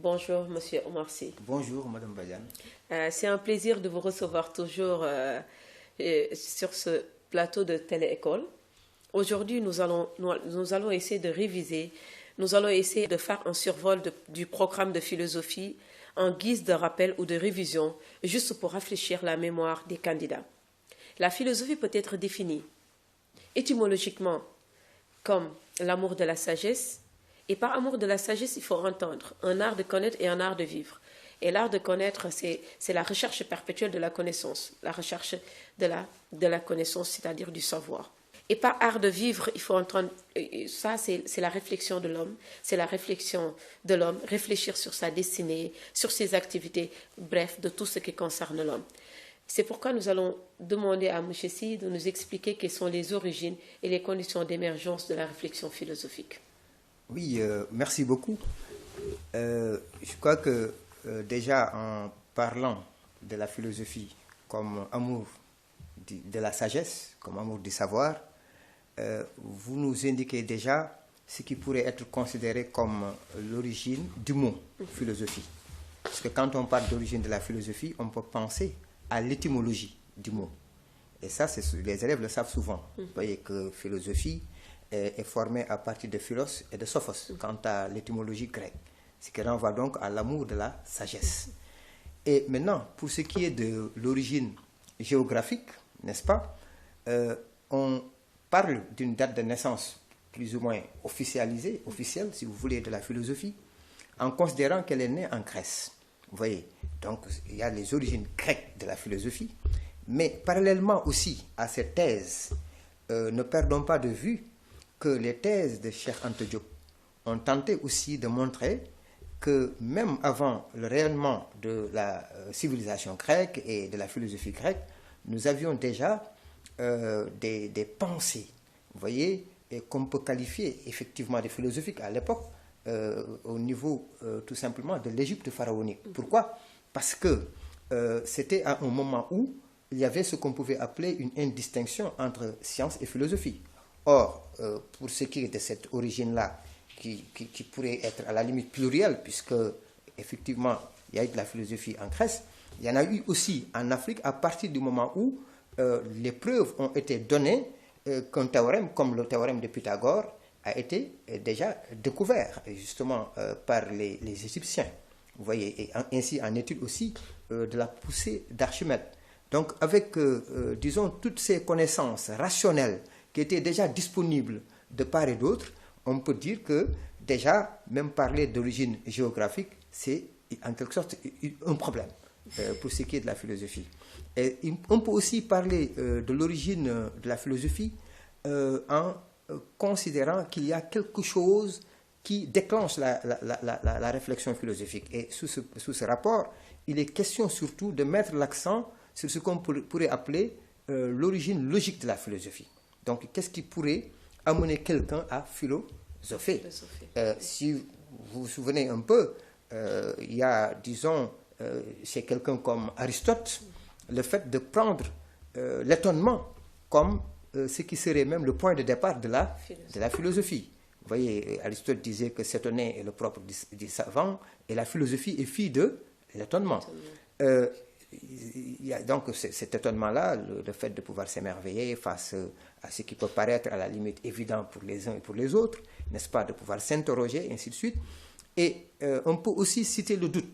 Bonjour, Monsieur Omar Sy. Bonjour, Madame Badiane. C'est un plaisir de vous recevoir toujours sur ce plateau de Télé-École. Aujourd'hui, nous allons essayer de réviser, nous allons essayer de faire un survol du programme de philosophie en guise de rappel ou de révision, juste pour rafraîchir la mémoire des candidats. La philosophie peut être définie étymologiquement comme l'amour de la sagesse. Et par amour de la sagesse, il faut entendre un art de connaître et un art de vivre. Et l'art de connaître, c'est la recherche perpétuelle de la connaissance, la recherche de la connaissance, c'est-à-dire du savoir. Et par art de vivre, il faut entendre, ça c'est la réflexion de l'homme, c'est la réflexion de l'homme, réfléchir sur sa destinée, sur ses activités, bref, de tout ce qui concerne l'homme. C'est pourquoi nous allons demander à M. Sy de nous expliquer quelles sont les origines et les conditions d'émergence de la réflexion philosophique. Oui, merci beaucoup. Je crois que déjà en parlant de la philosophie comme amour de la sagesse, comme amour du savoir, vous nous indiquez déjà ce qui pourrait être considéré comme l'origine du mot philosophie. Parce que quand on parle d'origine de la philosophie, on peut penser à l'étymologie du mot. Et ça, les élèves le savent souvent. Vous voyez que philosophie est formée à partir de philos et de sophos, quant à l'étymologie grecque, ce qui renvoie donc à l'amour de la sagesse. Et maintenant, pour ce qui est de l'origine géographique, n'est-ce pas, on parle d'une date de naissance plus ou moins officielle, si vous voulez, de la philosophie, en considérant qu'elle est née en Grèce. Vous voyez, donc il y a les origines grecques de la philosophie, mais parallèlement aussi à cette thèse, ne perdons pas de vue que les thèses de Cheikh Anta Diop ont tenté aussi de montrer que même avant le rayonnement de la civilisation grecque et de la philosophie grecque, nous avions déjà des pensées, vous voyez, qu'on peut qualifier effectivement de philosophiques à l'époque, au niveau tout simplement de l'Égypte pharaonique. Pourquoi? Parce que c'était à un moment où il y avait ce qu'on pouvait appeler une indistinction entre science et philosophie. Or, pour ce qui est de cette origine-là, qui pourrait être à la limite plurielle, puisque effectivement il y a eu de la philosophie en Grèce, il y en a eu aussi en Afrique à partir du moment où les preuves ont été données qu'un théorème, comme le théorème de Pythagore, a été déjà découvert justement par les Égyptiens. Vous voyez, et ainsi en est-il aussi de la poussée d'Archimède. Donc avec, disons, toutes ces connaissances rationnelles qui étaient déjà disponibles de part et d'autre, on peut dire que déjà, même parler d'origine géographique, c'est en quelque sorte un problème pour ce qui est de la philosophie. Et on peut aussi parler de l'origine de la philosophie en considérant qu'il y a quelque chose qui déclenche la réflexion philosophique. Et sous ce rapport, il est question surtout de mettre l'accent sur ce qu'on pourrait appeler l'origine logique de la philosophie. Donc, qu'est-ce qui pourrait amener quelqu'un à philosopher? Si vous vous souvenez un peu, il y a, disons, chez quelqu'un comme Aristote, le fait de prendre l'étonnement comme ce qui serait même le point de départ de la philosophie. Vous voyez, Aristote disait que s'étonner est le propre du savant et la philosophie est fille de l'étonnement. Il y a donc cet étonnement-là, le fait de pouvoir s'émerveiller face à ce qui peut paraître à la limite évident pour les uns et pour les autres, n'est-ce pas, de pouvoir s'interroger, et ainsi de suite. Et on peut aussi citer le doute,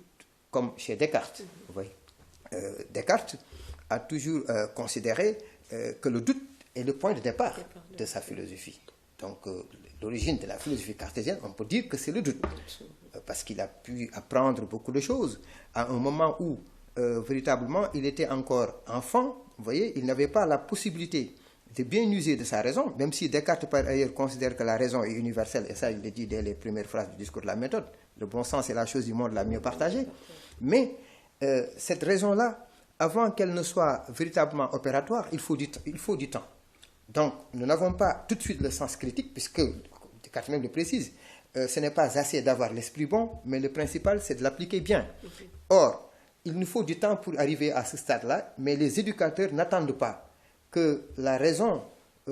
comme chez Descartes. Vous voyez. Descartes a toujours considéré que le doute est le point de départ de sa philosophie. Donc l'origine de la philosophie cartésienne, on peut dire que c'est le doute, parce qu'il a pu apprendre beaucoup de choses à un moment où véritablement il était encore enfant. Vous voyez, il n'avait pas la possibilité de bien user de sa raison, même si Descartes par ailleurs considère que la raison est universelle, et ça il le dit dès les premières phrases du discours de la méthode. Le bon sens est la chose du monde la mieux partagée. Mais cette raison-là, avant qu'elle ne soit véritablement opératoire, il faut du temps. Donc, nous n'avons pas tout de suite le sens critique, puisque, Descartes même le précise, ce n'est pas assez d'avoir l'esprit bon, mais le principal, c'est de l'appliquer bien. Or, il nous faut du temps pour arriver à ce stade-là, mais les éducateurs n'attendent pas que la raison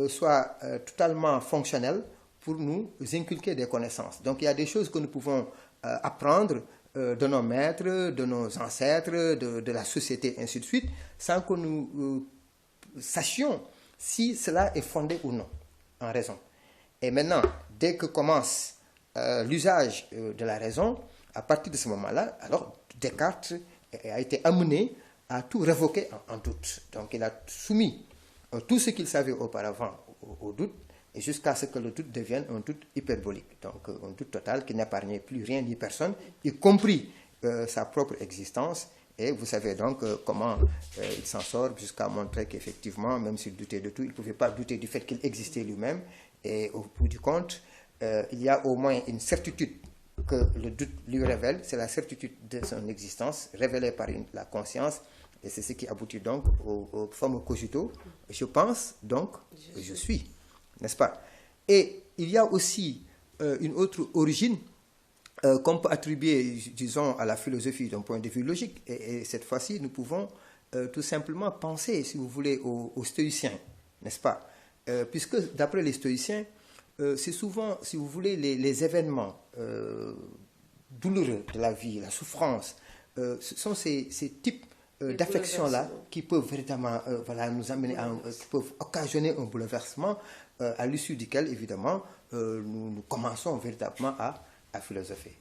soit totalement fonctionnelle pour nous inculquer des connaissances. Donc, il y a des choses que nous pouvons apprendre de nos maîtres, de nos ancêtres, de la société, ainsi de suite, sans que nous sachions si cela est fondé ou non, en raison. Et maintenant, dès que commence l'usage de la raison, à partir de ce moment-là, alors Descartes a été amené à tout révoquer en doute. Donc il a soumis tout ce qu'il savait auparavant au doute, et jusqu'à ce que le doute devienne un doute hyperbolique, donc un doute total qui n'épargnait plus rien ni personne, y compris sa propre existence. Et vous savez donc comment il s'en sort jusqu'à montrer qu'effectivement, même s'il doutait de tout, il ne pouvait pas douter du fait qu'il existait lui-même. Et au bout du compte, il y a au moins une certitude que le doute lui révèle, c'est la certitude de son existence révélée par la conscience. Et c'est ce qui aboutit donc au fameux cogito. Je pense, donc je suis. N'est-ce pas? Et il y a aussi une autre origine qu'on peut attribuer, disons, à la philosophie d'un point de vue logique. Et cette fois-ci, nous pouvons tout simplement penser, si vous voulez, aux stoïciens, n'est-ce pas? Puisque d'après les stoïciens, c'est souvent, si vous voulez, les événements douloureux de la vie, la souffrance, ce sont ces types d'affections-là qui peuvent véritablement voilà, nous amener qui peuvent occasionner un bouleversement à l'issue duquel, évidemment, nous commençons véritablement à philosopher.